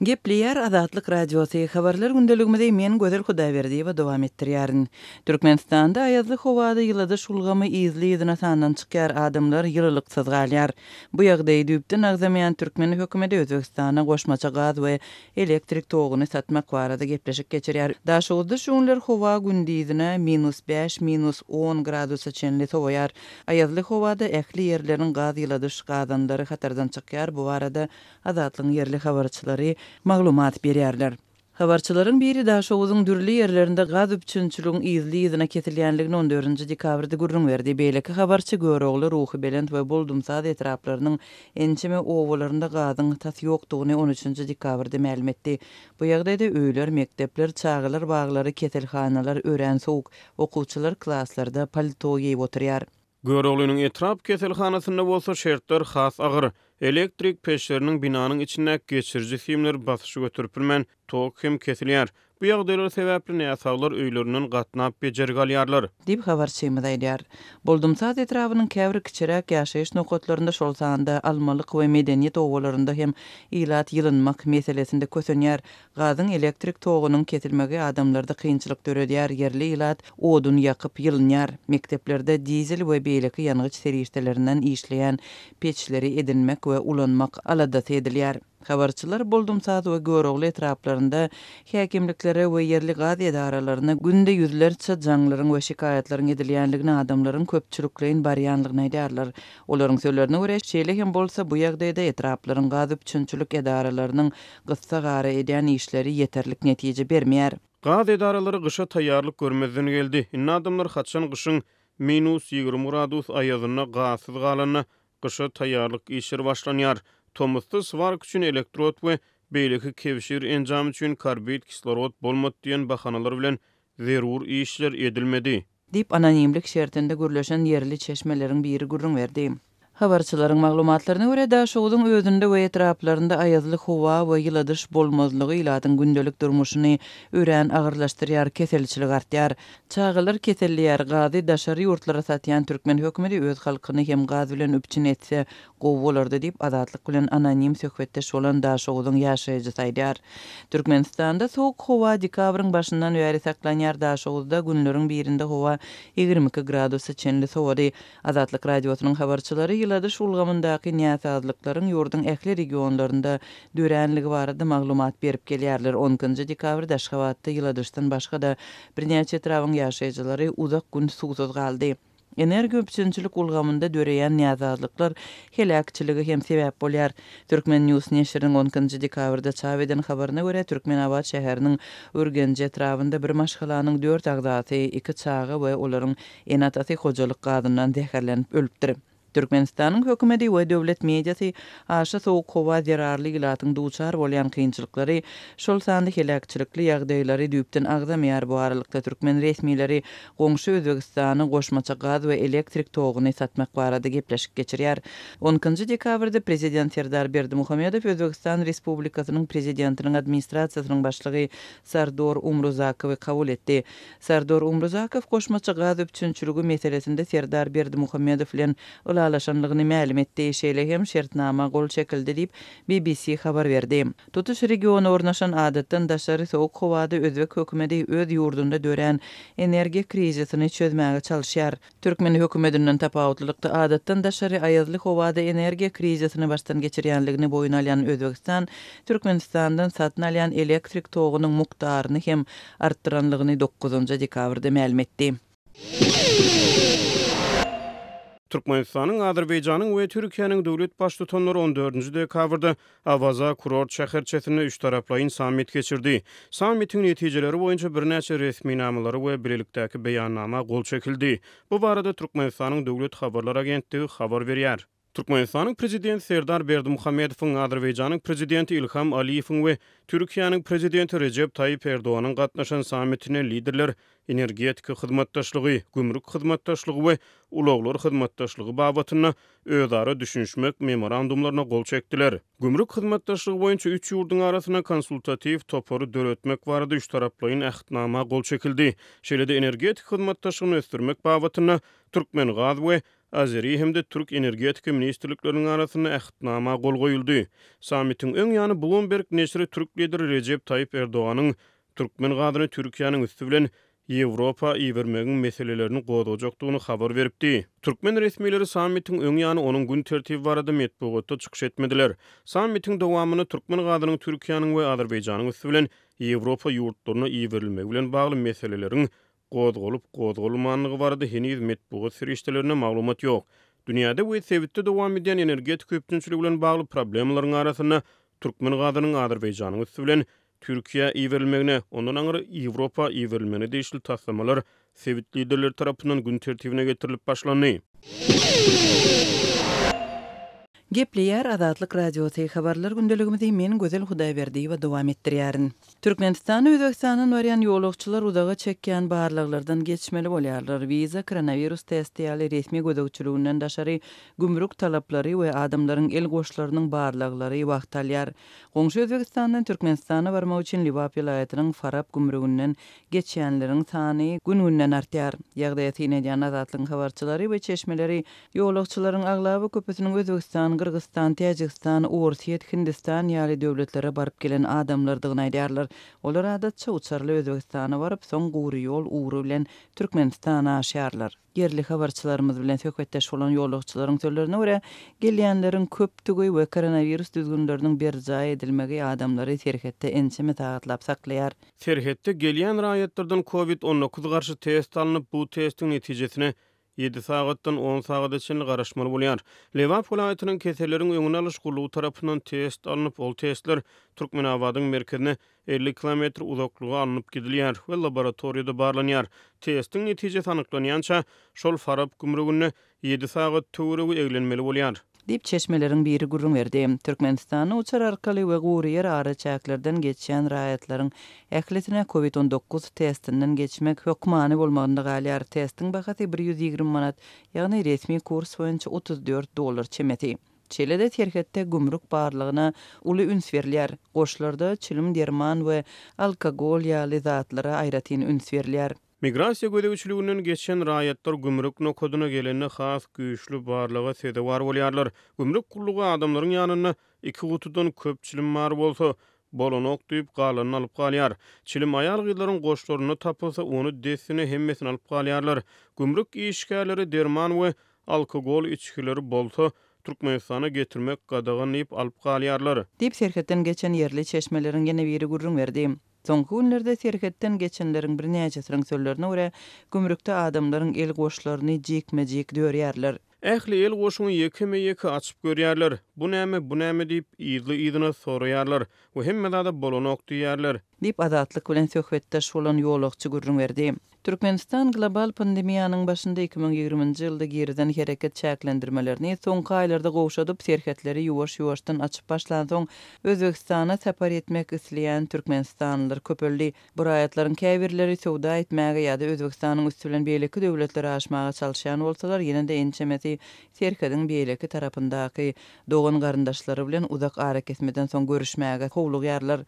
Gepleyer Azatlyk Radiosu habarlar gündeligimizde men Gözel Hudaýberdiýew dowam etdirýärin. Türkmenistanda aýazly howada ýylada şulgamy izli ýyzyna sandan çykýar adamlar ýyllykysyz galýar. Bu ýagdaýy düýpden agzamaýan türkmen hökümeti Özbegistana goşmaça gaz we elektrik toguny satmak barada gepleşik geçirýär. Daşugda şunlar howa gündiýizine -5 -10 gradusa çenli sowaýar. Aýazly howada ähli ýerleriň gaz ýyladyş gazanlary hatardan çykýar. Bu barada Azatlyň ýerli habarçylary maglumat berýärler. Habarçylaryň biri Daşowyzyň dürli ýerlerinde gaz üçünçülügiň izli ýyzyna kesilýänligini 14-nji dekabrda gurrun berdi. Beýleki habarçy Görogly ruhy belend we Buldumsaz etraplarynyň ençeme owalarynda gazyň tasy ýokdugyny 13-nji dekabrda ma'lum etdi. Bu ýagdaýda öýler, mektepler, çağılar, baglary, keselhanalar, ören sowuk, okuwçylar klasslarda palto giýip oturýar. Göroglynyň etrap keselhanasynda bolsa şertler has agyr. Elektrik peşleriniň binanyň içinde geçirji simler basyşy götürpilmän, tok hem kesilýär. Bu ýagdaýlar sebäpli näsaglar öýlerinden gatnap bejerip galýarlar. Dip habarçymyz aýdýar. Buldumsaz etrawynyň käbir kiçirek ýaşaýyş nokatlarynda şol sanda almalyk we medeniýet owalarynda hem ilat ýylynmak meselesinde kösenýär. Gazyň elektrik togunyň kesilmegi adamlarda kynçylyk töredýär. Yerli ilat odun ýakyp ýylynýar. Mekteplerde dizel we beýleki ýanygyç serişdelerinden işleýän peçleri edinmek we ulanmak aladat edilýär. Habarçylar Buldumsaz we Görogly etraplarynda häkimliklere we yerli gaz edaralaryna günde ýüzlerçe jaňlaryň we şikaýatlaryň edilýänligini adamlaryň köpçülikleýin barýanlygyny aýdýarlar. Olaryň sözlerine görä şeýle hem bolsa bu ýagdaýda etraplaryň gaz üçünçülük edaralarının gyssa gara edýän işleri ýeterlik netije bermeýär. Gaz edaralary gysha taýýarlyk görmezden geldi. Inne adamlar haçan gyşyň -20 gradus aýazyna gazsyz galanyna gysha taýýarlyk işler başlanýar. Tomusty svark üçin elektrod we beýleki kevşir enjam üçin karbid kislorod bolmat diýen bahanalar bilen zerur işler edilmedi. Dip anonimlik şertinde gürleşen yerli çeşmeleriň biri gurrun berdi. Habarçylaryň maglumatlaryna görä Daşowyzyň özünde we etraplarynda aýazly howa we ýyladyş bolmazlygy ilatyň gündelik durmuşyny ören agyrlaşdyrýar, keselçilik artýar. Çağılar keselliýär, gazy daşary ýurtlara satýan türkmen hökümeti öz halkyny hem gaz bilen üpçün etse gowy bolardy diýip Azatlyk bilen anonim söhbetdeş bolan Daşowyzyň ýaşaýjysy aýdýar. Türkmenistanda sowuk howa dekabryň başyndan bäri saklanýar. Daşowda günleriň birinde howa 22 gradusa çenli sowady. Azatlyk radiosynyň habarçylary ýyladyş ulgamyndaky näsazlyklaryň ýurdun ähli regionlarynda döränligi barada maglumat berip gelýärler. 10-njy dekabrda Aşgabatda ýyladyşdan başga da birnäçe trawyň ýaşaýjylary uzak gün suwsuz galdy. Energi üçünçülük ulgamynda döreýän näsazlyklar helakçyligi hem sebäp bolýar. Türkmen News neşriniň 10-njy dekabrda çap eden habaryna görä Türkmenabad şäheriniň Urgenje etrafynda bir maşgalanyň 4 agzasy, 2 çağı we olaryň enatasy hojalyk gadyndan däherlenip ölüpdir. Türkmenistanyň hökümeti we döwlet mediasy aşa sowuk howa zararly ilatyň duçar bolýan kynçylyklary, şol sandy helakçylykly ýagdaýlary düýpden agzamaýar. Bu aralykda türkmen resmileri goňşy Özbegistany goşmaça gaz we elektrik toguny satmak barada gepleşik geçirýär. 10-njy dekabrda prezident Serdar Berdimuhammedow Özbegistan Respublikasynyň prezidentiniň administrasiýasynyň başlygy Sardor Umruzakowy kabul etdi. Sardor Umruzakow goşmaça gaz üçünçüligi meselesinde Serdar Berdimuhammedow bilen alaşanlygyny ma'lum etdi. Şeýle hem şertnama gol çekildi diýip BBC habar berdi. Tutuş regiona ornaşan adatdan daşary sowuk howada Özbek hökümeti öz ýurdunda dören energi krizisini çözmäge çalışýar. Türkmen hökümetinden tapawutlykda adatdan daşary aýazly howada energi krizisini baştan geçirýänligini boyun alýan Özbegistan Türkmenistandan satyn alýan elektrik togunyň mukdaryny hem artdyranlygyny 9-njy dekabrda ma'lum etdi. Türkmenistanyň, Azerbaýjanyň we Türkiýanyň döwlet baş tutanlary 14-nji dekabrda Avaza kurort şäherçesinde üç taraplaýyn sammit geçirdi. Sammitiň netijeleri boýunça birnäçe resmi namalary we birlikdäki beýannama gol çekildi. Bu barada Türkmenistanyň döwlet habarlar agentligi habar berýär. Türkmenistanyň prezidenti Serdar Berdimuhammedowyň, Azerbaýjanyň prezidenti İlham Aliýewiň we Türkiýanyň prezidenti Recep Tayyip Erdoganyň gatnaşan sammitine liderler energetika hyzmatdaşlygy, gümrük hyzmatdaşlygy we ulaglar hyzmatdaşlygy babatyna özara düşünşmek memorandumlaryna gol çekdiler. Gümrük hyzmatdaşlygy boýunça üç ýurdun arasyna konsultativ topory döretmek barada üç taraplaýyn ähdnama gol çekildi. Şeýle-de energetik hyzmatdaşlygyny ösdürmek babatyna Türkmen gaz we Azeri hem de Türk Energetika Ministrliklerinin arasında ähdnama gol goýuldy. Sammitin öň ýany Bloomberg neşri Türk lideri Recep Tayyip Erdoğan'ın Türkmen gadyny Türkiýanyň üstü bilen Ýewropa iýermegin meselelerini goýdajakdygyny habar beripdi. Türkmen resmileri sammitin öň ýany onuň gün tertibi barada metbuatda çykyş etmediler. Sammitin dowamyny Türkmen gadynyň Türkiýanyň we Azerbaýjanyň üstü bilen Ýewropa ýurtlaryna iýerilmegi bilen bagly meselelerin goýdulmanlygy barada heniz metbuat serişdelerine maglumat ýok. Dünýäde we sebitde dowam eden energetik köpçüligi bilen bagly problemlaryň arasynda Türkmen gadynyň Azerbaýjanyň üstü bilen Türkiýe iýerilmegine, ondan aňyry Ýewropa iýerilmegine deýişli taslamalar sebit liderler tarapyndan gün tertibine getirilip başlandy. Gepleýär Azatlyk radiosyny habarlar gündeligimizi men Gözel Hudaýberdi we dowam etdirýärin. Türkmenistan Özbekistanyň barýan ýolagçylar udaga çekýän barlyklardan geçmeli bolýarlar. Viza koronavirus testi ýaly resmi gödökçüliginden daşary gümrük talaplary we adamlaryň el goşlarynyň barlyklary wagt alýar. Goňşy Özbekistandan Türkmenistana barmak üçin Liwap vilayatynyň Farab gümrüginden geçýänleriň sany gün-günden artýar. Ýagdaýaty ýene Azatlyk habarçylary we çeşmeleri ýolagçylaryň aglaby köpüsiniň Özbekistan, Kırgızstan, Tajikistan, Orsiýet, Hindistan ýaly döwletlere baryp gelen adamlardygyny aýdýarlar. Olar adatça uçarly Özbekistana baryp soň gury ýol uğru bilen Türkmenistana aşýarlar. Yerli habarçylarymyz bilen söhbetdeş bolan ýolagçylaryň sözlerine görä, gelýänleriň köpdügi we koronavirus düzgünleriniň berjaý edilmegi adamlary serhetde ençeme taýatlap saklaýar. Serhetde gelýän raýatlardan COVID-19 garşy test alınıp bu testin netijesini 7 sagatdan 10 sagataçyn garaşmaly bolýar. Liwap vilayatynyň keseleriň öňüne alyş gurulugy tarapyndan test alınıp ol testler Türkmenabadyň merkezine 50 kilometr uzaklyga alınıp gidilýär we laboratoriýada barlanýar. Testin netijesi anyklanýança şol Farab gümrügine 7 sagat töweregi eglenmeli bolýar. Dip çeşmeleriň biri gurrun berdi. Türkmenistany uçar arkaly we gury ýer araçaklardan geçýän raýatlaryň ähletine COVID-19 testinden geçmek hökmany bolmagynda galýar. Testin bahasy 120 manat, ýagny resmi kurs boýunça $34 çemeti. Çelede terhetde gümrük barlygyna uly üns berilýär. Goşlarda çilim derman we alkogol ýaly zatlara aýratyn üns berilýär. Migrasiýa gödäwçiliginden geçen raýatlar gümrük nokodyna gelende has güýçli barlyga sedewar bolýarlar. Gümrük gurulugy adamlaryň ýanyna 2 gutudan köp çilim bar bolsa, bolonok diýip galanyny alyp galýar. Çilim aýal gylaryň goşlaryny tapylsa, onu desini hemmesini alyp galýarlar. Gümrük işgärleri derman we alkogol içkileri bolsa, Türkmenistana getirmek gadaganyp alyp galýarlar. Dip serhetden geçen yerli çeşmeleriň ýene biri gurrun berdi. Soňky günlerde serhetden geçenleriň bir näçesiň sözlerine görä, gümrükde adamlaryň el goşlaryny jekme-jek dörýärler. Ähli el goşuny ýeke açyp görýärler. Bu näme diýip ýyzyna soraýarlar. We hemmede bolonok diýärler. Dip Azatlyk bilen söhbetdeş bolan ýolagçy gurrun berdi. Türkmenistan global pandemiýanyň başynda 2020-nji ýylda geriden hereket çäklendirmelerini soňky aýlarda gowşadyp serhetleri ýuwaş-ýuwaşdan açyp başlan soň Özbekistana separ etmek isleýän türkmenistanlylar köpeldi. Bu raýatlaryň käbirleri sowda etmäge ýa-da Özbekistanyň üstü bilen beýleki döwletlere aşmaga çalşýan bolsalar, ýene de ençemeti serhetiň beýleki tarapyndaky dogan garyndaşlary bilen uzak ara kesmeden soň görüşmäge howlugýarlar.